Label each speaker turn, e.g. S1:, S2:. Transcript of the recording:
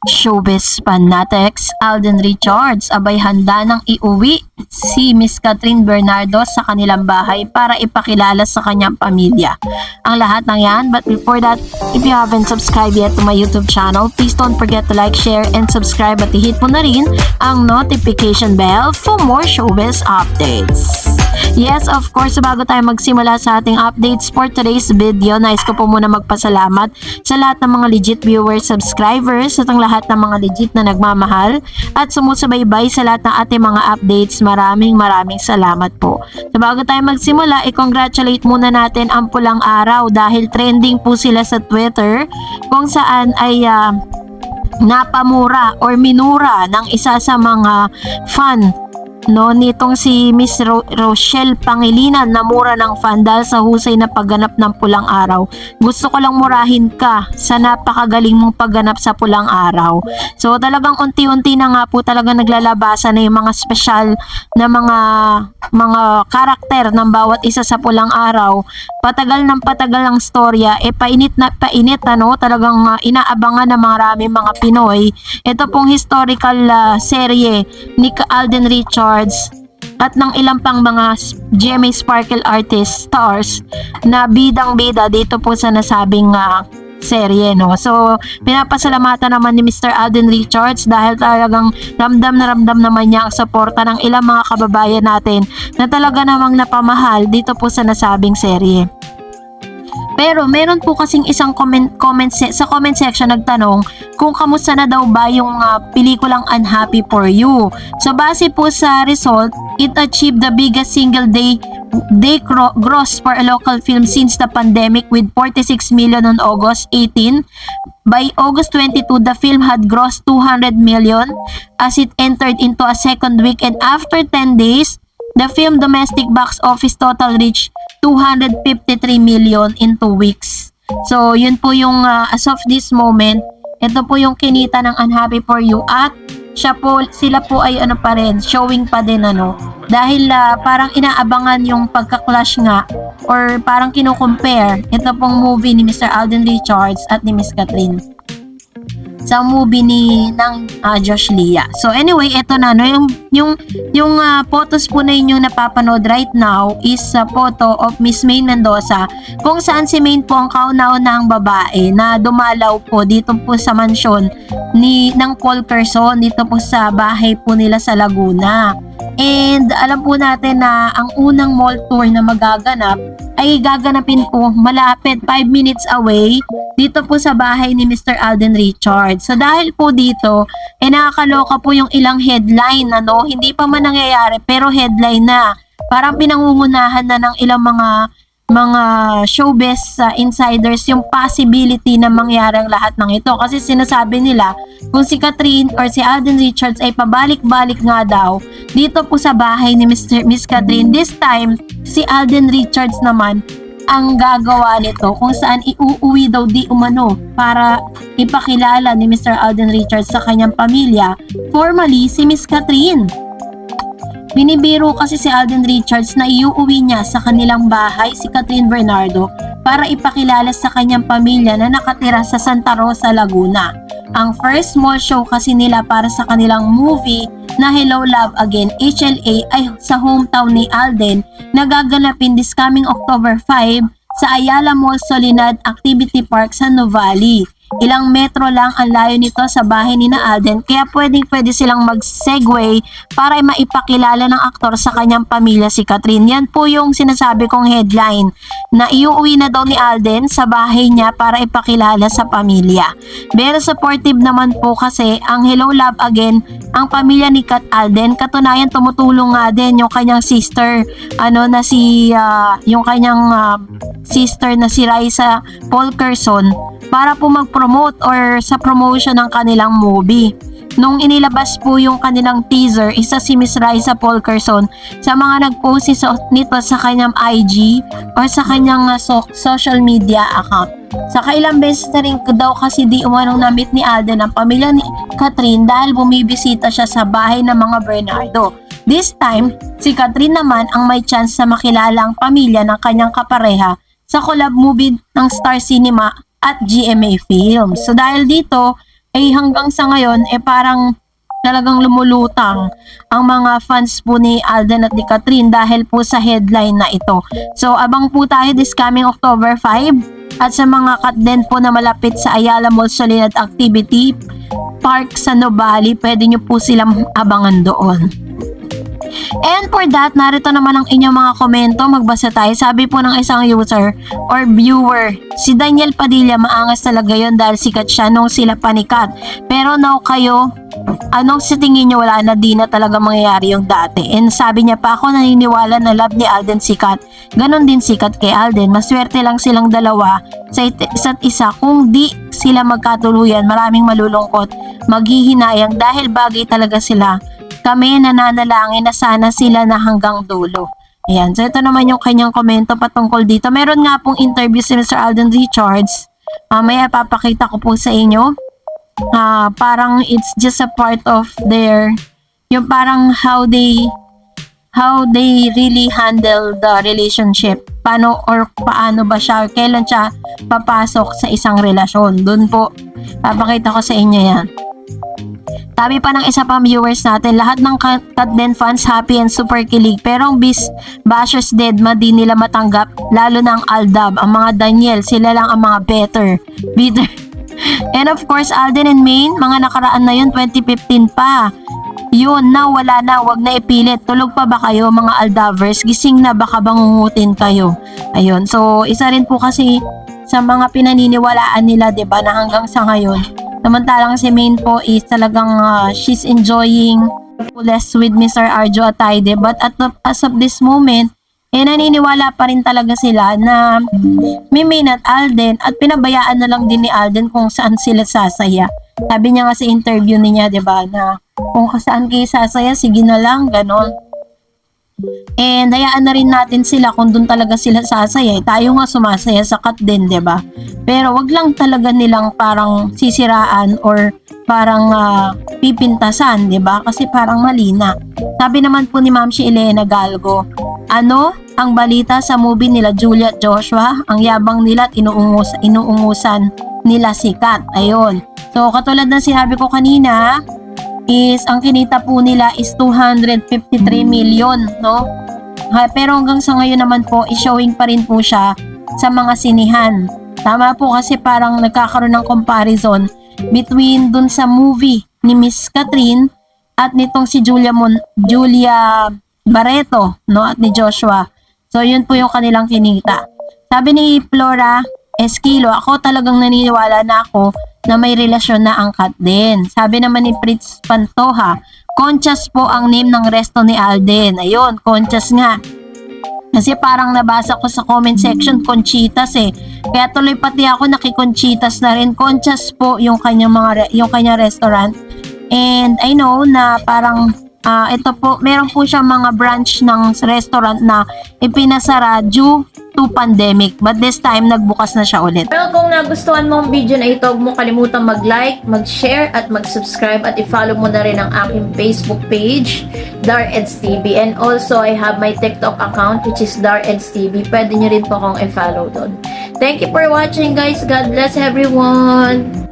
S1: Showbiz fanatics, Alden Richards abay handa nang iuwi si Miss Catherine Bernardo sa kanilang bahay para ipakilala sa kanyang pamilya. Ang lahat ng yan, but before that, if you haven't subscribed yet to my YouTube channel, please don't forget to like, share, and subscribe at i-hit mo na rin ang notification bell for more showbiz updates. Yes, of course, bago tayo magsimula sa ating updates for today's video, nais ko po muna magpasalamat sa lahat ng mga legit viewers, subscribers, at ang lahat ng mga legit na nagmamahal at sumusubaybay sa lahat ng ating mga updates. Maraming salamat po. So bago tayo magsimula, i-congratulate muna natin ang Pulang Araw dahil trending po sila sa Twitter kung saan ay napamura or minura ng isa sa mga fan nitong si Miss Rochelle Pangilinan na mura ng fan dahil sa husay na pagganap ng Pulang Araw. Gusto ko lang murahin ka sa napakagaling mong pagganap sa Pulang Araw. So talagang unti-unti na nga po talaga naglalabasan na yung mga special na mga karakter ng bawat isa sa Pulang Araw. Patagal ang storya, painit na painit talagang inaabangan ng maraming mga Pinoy. Ito pong historical serye ni Alden Richards at ng ilang pang mga GMA Sparkle artist stars na bidang-bida dito po sa nasabing serye, no? So, pinapasalamatan naman ni Mr. Alden Richards dahil talagang ramdam naman niya ang suporta ng ilang mga kababayan natin na talaga namang napamahal dito po sa nasabing serye. Pero meron po kasing isang sa comment section nagtanong kung kamusta na daw ba yung pelikulang Unhappy for You. So base po sa result, it achieved the biggest single day gross for a local film since the pandemic with 46 million on August 18. By August 22, the film had grossed 200 million as it entered into a second week, and after 10 days, the film domestic box office total reached 253 million in 2 weeks. So, yun po yung as of this moment, ito po yung kinita ng Unhappy for You at sila po ay pa rin, showing pa din dahil parang inaabangan yung pagka-clash nga or parang kino-compare ito pong movie ni Mr. Alden Richards at ni Miss Catherine sa movie ng Josh Lea. So anyway, ito na yung photos po na inyong napapanood right now is a photo of Miss Maine Mendoza kung saan si Maine po ang kauna-unahang babae na dumalaw po dito po sa mansyon ng Paul Quezon dito po sa bahay po nila sa Laguna. And alam po natin na ang unang mall tour na magaganap ay gaganapin po malapit 5 minutes away dito po sa bahay ni Mr. Alden Richards. So dahil po dito, nakakaloka po yung ilang headline hindi pa man nangyayari pero headline na. Parang pinangungunahan na ng ilang mga showbiz insiders yung possibility na mangyari ang lahat ng ito. Kasi sinasabi nila kung si Catherine or si Alden Richards ay pabalik-balik nga daw dito po sa bahay ni Miss Catherine. This time, si Alden Richards naman ang gagawa nito kung saan iuuwi daw di umano para ipakilala ni Mr. Alden Richards sa kanyang pamilya, formally si Miss Catherine. Binibiro kasi si Alden Richards na iuuwi niya sa kanilang bahay si Catherine Bernardo para ipakilala sa kanyang pamilya na nakatira sa Santa Rosa, Laguna. Ang first small show kasi nila para sa kanilang movie na Hello Love Again, HLA, ay sa hometown ni Alden na gaganapin this coming October 5 sa Ayala Mall Solinad Activity Park sa Nuvali. Ilang metro lang ang layo nito sa bahay ni Alden, kaya pwede silang mag-segue para maipakilala ng aktor sa kanyang pamilya si Catherine. Yan po yung sinasabi kong headline na iuwi na daw ni Alden sa bahay niya para ipakilala sa pamilya. Pero supportive naman po kasi ang Hello Love Again ang pamilya ni Alden. Katunayan tumutulong nga din yung kanyang sister yung kanyang sister na si Raisa Paul Quezon para po mag-promote or sa promotion ng kanilang movie. Nung inilabas po yung kanilang teaser, isa si Miss Raisa Paul Quezon sa mga nag-post nito sa kanyang IG or sa kanyang social media account. Sa kailang beses na rin daw kasi di umanong na-meet ni Alden ang pamilya ni Catherine dahil bumibisita siya sa bahay ng mga Bernardo. This time, si Catherine naman ang may chance na makilala ang pamilya ng kanyang kapareha sa collab movie ng Star Cinema at GMA Films. So dahil dito, hanggang sa ngayon parang talagang lumulutang ang mga fans po ni Alden at ni Catherine dahil po sa headline na ito. So abang po tayo this coming October 5 at sa mga Katden po na malapit sa Ayala Mall Soledad Activity Park sa Nubali, pwede nyo po silang abangan doon. And for that, narito naman ang inyong mga komento. Magbasa tayo. Sabi po ng isang user or viewer, si Daniel Padilla, maangas talaga yon dahil sikat siya nung sila panikat. Pero now kayo, anong sa tingin nyo, wala na, di na talaga mangyayari yung dati. And sabi niya pa, ako naniniwala na love ni Alden sikat. Ganon din sikat kay Alden. Maswerte lang silang dalawa sa isa't isa. Kung di sila magkatuluyan, maraming malulungkot, maghihinayang dahil bagay talaga sila. Kami nananalangin na sana sila na hanggang dulo. Ayan, so ito naman yung kanyang komento patungkol dito. Meron nga pong interview si Mr. Alden Richards. Mamaya papakita ko po sa inyo. Parang it's just a part of their, yung parang how they really handle the relationship. Paano ba siya, kailan siya papasok sa isang relasyon. Doon po, papakita ko sa inyo yan. Sabi pa ng isa pang viewers natin, lahat ng Katden fans happy and super kilig. Pero ang bashers dead di nila matanggap, lalo na ang Aldab, ang mga Daniel, sila lang ang mga bitter. And of course, Alden and Maine, mga nakaraan na yun, 2015 pa. Yun, na wala na, wag na ipilit. Tulog pa ba kayo mga Aldavers? Gising na, baka bangungutin kayo. Ayun, so isa rin po kasi sa mga pinaniniwalaan nila, 'di ba, na hanggang sa ngayon. Samantalang si Maine po is talagang she's enjoying fullest with Mr. Arjo Atayde. But as of this moment, naniniwala pa rin talaga sila na Maine at Alden at pinabayaan na lang din ni Alden kung saan sila sasaya. Sabi niya nga sa interview niya, 'di ba, na kung saan kayo sasaya, sige na lang, ganon. And hayaan na rin natin sila kung doon talaga sila sasaya. Tayo nga sumasaya sa Katden, 'di ba? Pero wag lang talaga nilang parang sisiraan or parang pipintasan, 'di ba? Kasi parang mali na. Sabi naman po ni Ma'am si Elena Galgo, ano ang balita sa movie nila Julia at Joshua? Ang yabang nila at inuungusan nila sikat. Ayun. So katulad ng sinabi ko kanina, is ang kinita po nila is 253 million, no? Pero hanggang sa ngayon naman po, showing pa rin po siya sa mga sinihan. Tama po kasi parang nagkakaroon ng comparison between dun sa movie ni Miss Catherine at nitong si Julia Barreto, no? At ni Joshua. So yun po yung kanilang kinita. Sabi ni Flora Esquilo, ako talagang naniniwala na ako na may relasyon na ang Katden. Sabi naman ni Fritz Pantoja, Conchas po ang name ng resto ni Alden. Ayun, Conchas nga. Kasi parang nabasa ko sa comment section, Conchitas eh. Kaya tuloy pati ako nakikonchitas na rin. Conchas po yung kanyang restaurant. And I know na parang ito po, meron po siya mga branch ng restaurant na ipinasara due to pandemic. But this time, nagbukas na siya ulit.
S2: Well, kung nagustuhan mo ang video na ito, huwag mo kalimutan mag-like, mag-share, at mag-subscribe. At i-follow mo na rin ang aking Facebook page, Dareds TV. And also, I have my TikTok account, which is Dareds TV. Pwede nyo rin po akong i-follow doon. Thank you for watching, guys. God bless everyone!